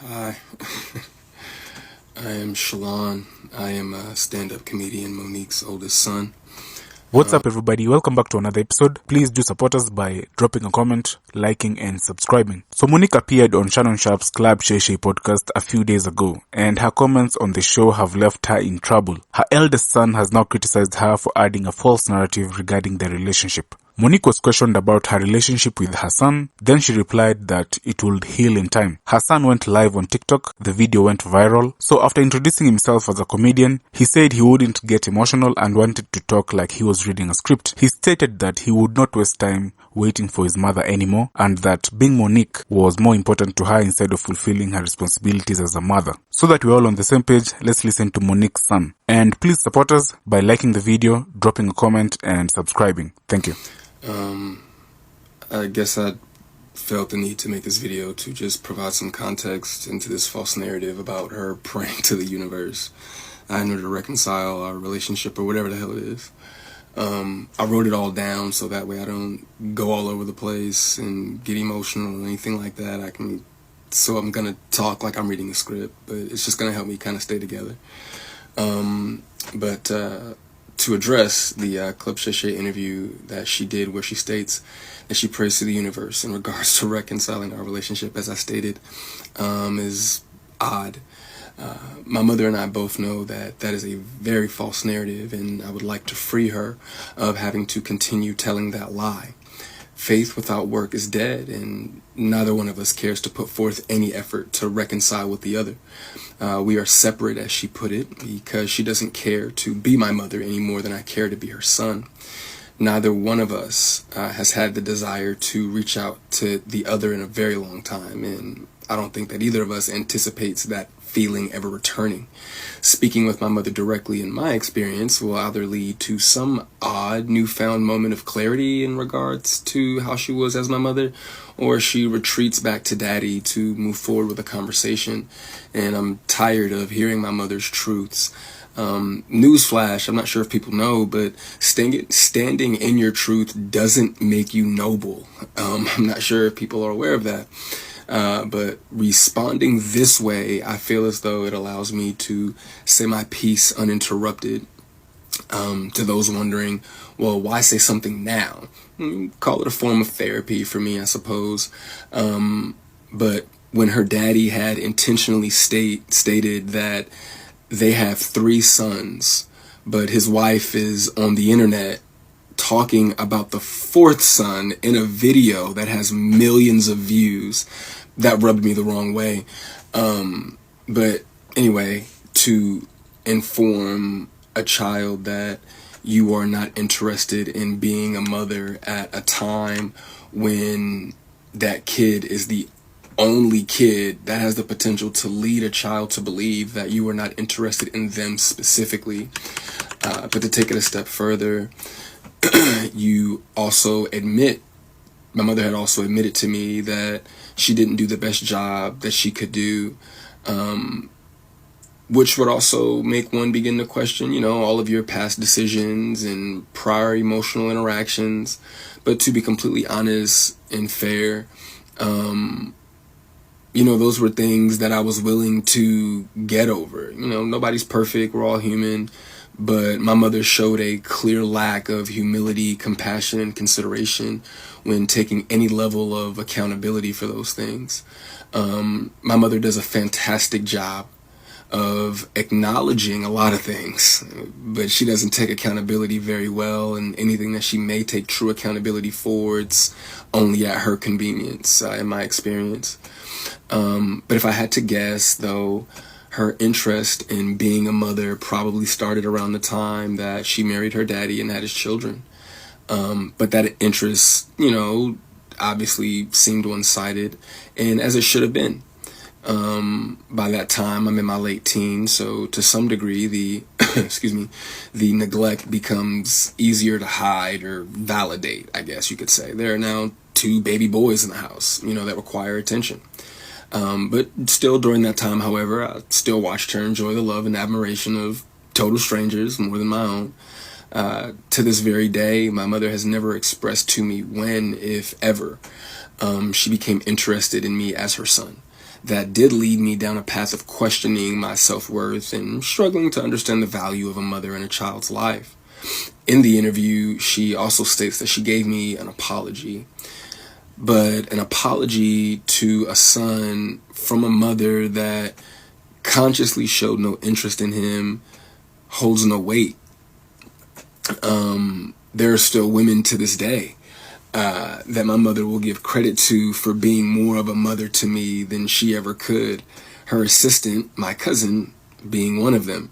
Hi, I am Shalon. I am a stand-up comedian, Monique's oldest son. What's up, everybody? Welcome back to another episode. Please do support us by dropping a comment, liking, and subscribing. So Monique appeared on Shannon Sharpe's Club Shay podcast a few days ago, and her comments on the show have left her in trouble. Her eldest son has now criticized her for adding a false narrative regarding their relationship. Monique was questioned about her relationship with her son, then she replied that it would heal in time. Her son went live on TikTok, the video went viral, so after introducing himself as a comedian, he said he wouldn't get emotional and wanted to talk like he was reading a script. He stated that he would not waste time waiting for his mother anymore, and that being Monique was more important to her instead of fulfilling her responsibilities as a mother. So that we're all on the same page, let's listen to Monique's son. And please support us by liking the video, dropping a comment, and subscribing. Thank you. I guess I felt the need to make this video to just provide some context into this false narrative about her praying to the universe in order to reconcile our relationship or whatever the hell it is. I wrote it all down so that way I don't go all over the place and get emotional or anything like that. So I'm gonna talk like I'm reading a script, but it's just gonna help me kind of stay together. To address the Club Shay interview that she did, where she states that she prays to the universe in regards to reconciling our relationship, as I stated, is odd. My mother and I both know that that is a very false narrative, and I would like to free her of having to continue telling that lie. Faith without work is dead, and neither one of us cares to put forth any effort to reconcile with the other. We are separate, as she put it, because she doesn't care to be my mother any more than I care to be her son. Neither one of us has had the desire to reach out to the other in a very long time, and I don't think that either of us anticipates that feeling ever returning. Speaking with my mother directly, in my experience, will either lead to some odd newfound moment of clarity in regards to how she was as my mother, or she retreats back to daddy to move forward with a conversation. And I'm tired of hearing my mother's truths. Newsflash, I'm not sure if people know, but standing in your truth doesn't make you noble. I'm not sure if people are aware of that. But responding this way, I feel as though it allows me to say my piece uninterrupted. To those wondering, well, why say something now? Call it a form of therapy for me, I suppose. But when her daddy had intentionally stated that they have 3 sons, but his wife is on the internet talking about the 4th son in a video that has millions of views, that rubbed me the wrong way. But anyway, to inform a child that you are not interested in being a mother at a time when that kid is the only kid, that has the potential to lead a child to believe that you are not interested in them specifically. But to take it a step further, you also admit, my mother had also admitted to me that she didn't do the best job that she could do, which would also make one begin to question, all of your past decisions and prior emotional interactions. But to be completely honest and fair, those were things that I was willing to get over. Nobody's perfect, we're all human. But my mother showed a clear lack of humility, compassion, and consideration when taking any level of accountability for those things. My mother does a fantastic job of acknowledging a lot of things, but she doesn't take accountability very well, and anything that she may take true accountability for, it's only at her convenience, in my experience. But if I had to guess, though, her interest in being a mother probably started around the time that she married her daddy and had his children. But that interest, obviously seemed one-sided, and as it should have been. By that time, I'm in my late teens, so to some degree, the the neglect becomes easier to hide or validate, I guess you could say. There are now 2 baby boys in the house, that require attention. But still, during that time, however, I still watched her enjoy the love and admiration of total strangers more than my own. To this very day, my mother has never expressed to me when, if ever, she became interested in me as her son. that did lead me down a path of questioning my self-worth and struggling to understand the value of a mother in a child's life. In the interview, she also states that she gave me an apology, but an apology to a son from a mother that consciously showed no interest in him holds no weight. There are still women to this day that my mother will give credit to for being more of a mother to me than she ever could. Her assistant, my cousin, being one of them.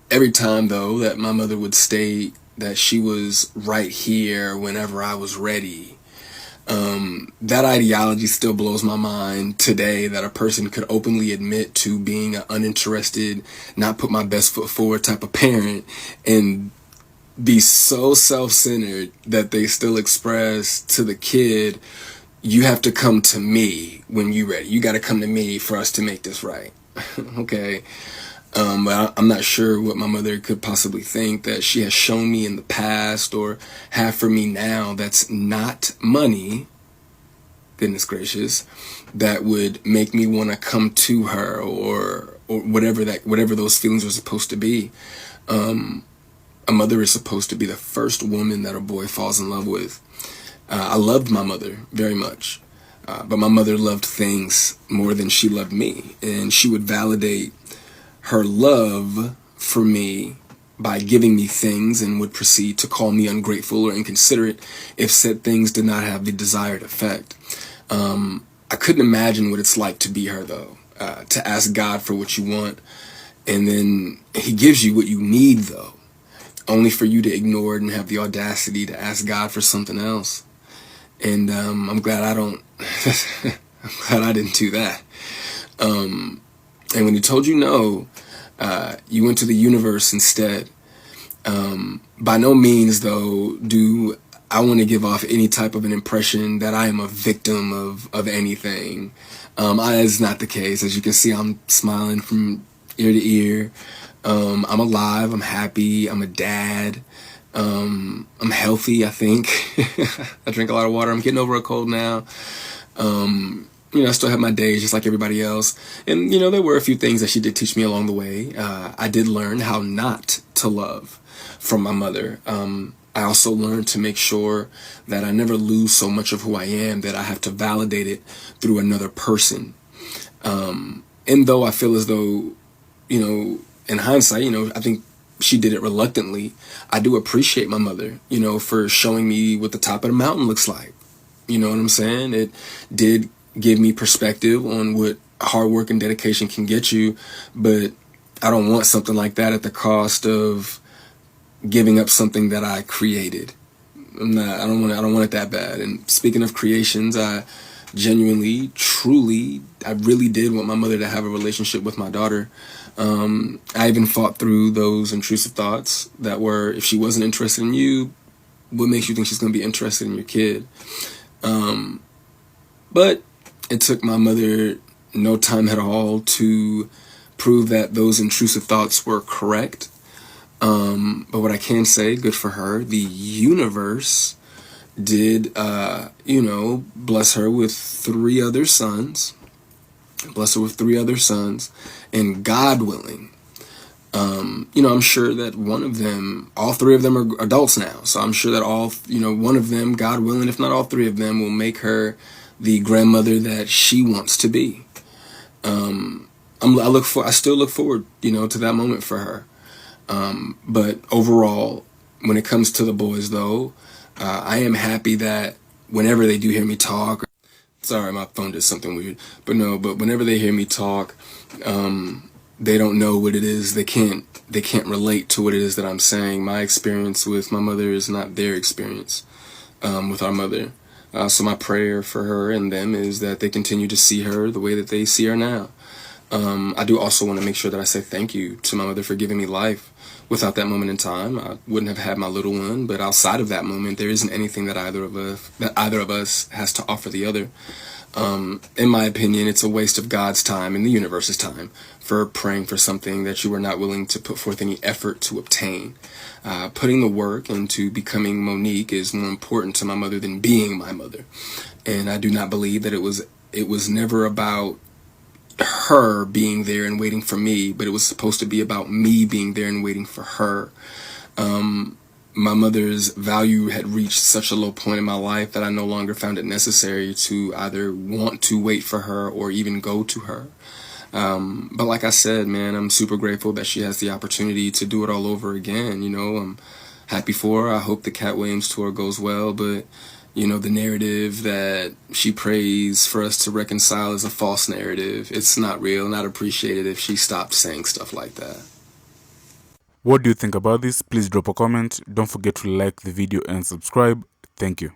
Every time, though, that my mother would state that she was right here whenever I was ready, that ideology still blows my mind today, that a person could openly admit to being an uninterested, not put my best foot forward type of parent and be so self-centered that they still express to the kid, you have to come to me when you're ready. You got to come to me for us to make this right. Okay. But I'm not sure what my mother could possibly think that she has shown me in the past or have for me now that's not money, goodness gracious, that would make me want to come to her or whatever those feelings are supposed to be. A mother is supposed to be the first woman that a boy falls in love with. I loved my mother very much, but my mother loved things more than she loved me, and she would validate her love for me by giving me things and would proceed to call me ungrateful or inconsiderate if said things did not have the desired effect. I couldn't imagine what it's like to be her, though, to ask God for what you want, and then he gives you what you need, though, only for you to ignore it and have the audacity to ask God for something else. And I'm glad I don't. I'm glad I didn't do that. And when he told you no, you went to the universe instead. By no means, though, do I want to give off any type of an impression that I am a victim of anything. That is not the case. As you can see, I'm smiling from ear to ear. I'm alive. I'm happy. I'm a dad. I'm healthy, I think. I drink a lot of water. I'm getting over a cold now. I still have my days just like everybody else. And, there were a few things that she did teach me along the way. I did learn how not to love from my mother. I also learned to make sure that I never lose so much of who I am that I have to validate it through another person. And though I feel as though, in hindsight, I think she did it reluctantly, I do appreciate my mother, for showing me what the top of the mountain looks like. You know what I'm saying? It did give me perspective on what hard work and dedication can get you, but I don't want something like that at the cost of giving up something that I created. I don't want it that bad. And speaking of creations, I genuinely, truly, I really did want my mother to have a relationship with my daughter. I even fought through those intrusive thoughts that were, if she wasn't interested in you, what makes you think she's going to be interested in your kid? But it took my mother no time at all to prove that those intrusive thoughts were correct. But what I can say, good for her, the universe did, bless her with three other sons. And God willing, I'm sure that all three of them are adults now. So I'm sure that one of them, God willing, if not all three of them, will make her the grandmother that she wants to be. I still look forward, to that moment for her. But overall, when it comes to the boys, though, I am happy that whenever they do hear me talk, sorry, my phone did something weird, but whenever they hear me talk, they don't know what it is. They can't relate to what it is that I'm saying. My experience with my mother is not their experience, with our mother. So my prayer for her and them is that they continue to see her the way that they see her now. I do also want to make sure that I say thank you to my mother for giving me life. Without that moment in time, I wouldn't have had my little one. But outside of that moment, there isn't anything that either of us has to offer the other. In my opinion, it's a waste of God's time and the universe's time for praying for something that you are not willing to put forth any effort to obtain. Putting the work into becoming Monique is more important to my mother than being my mother. And I do not believe that it was it was never about her being there and waiting for me, but it was supposed to be about me being there and waiting for her. My mother's value had reached such a low point in my life that I no longer found it necessary to either want to wait for her or even go to her. But like I said, man, I'm super grateful that she has the opportunity to do it all over again. You know, I'm happy for her. I hope the Cat Williams tour goes well, but you know, the narrative that she prays for us to reconcile is a false narrative. It's not real, and I'd appreciate it if she stopped saying stuff like that. What do you think about this? Please drop a comment. Don't forget to like the video and subscribe. Thank you.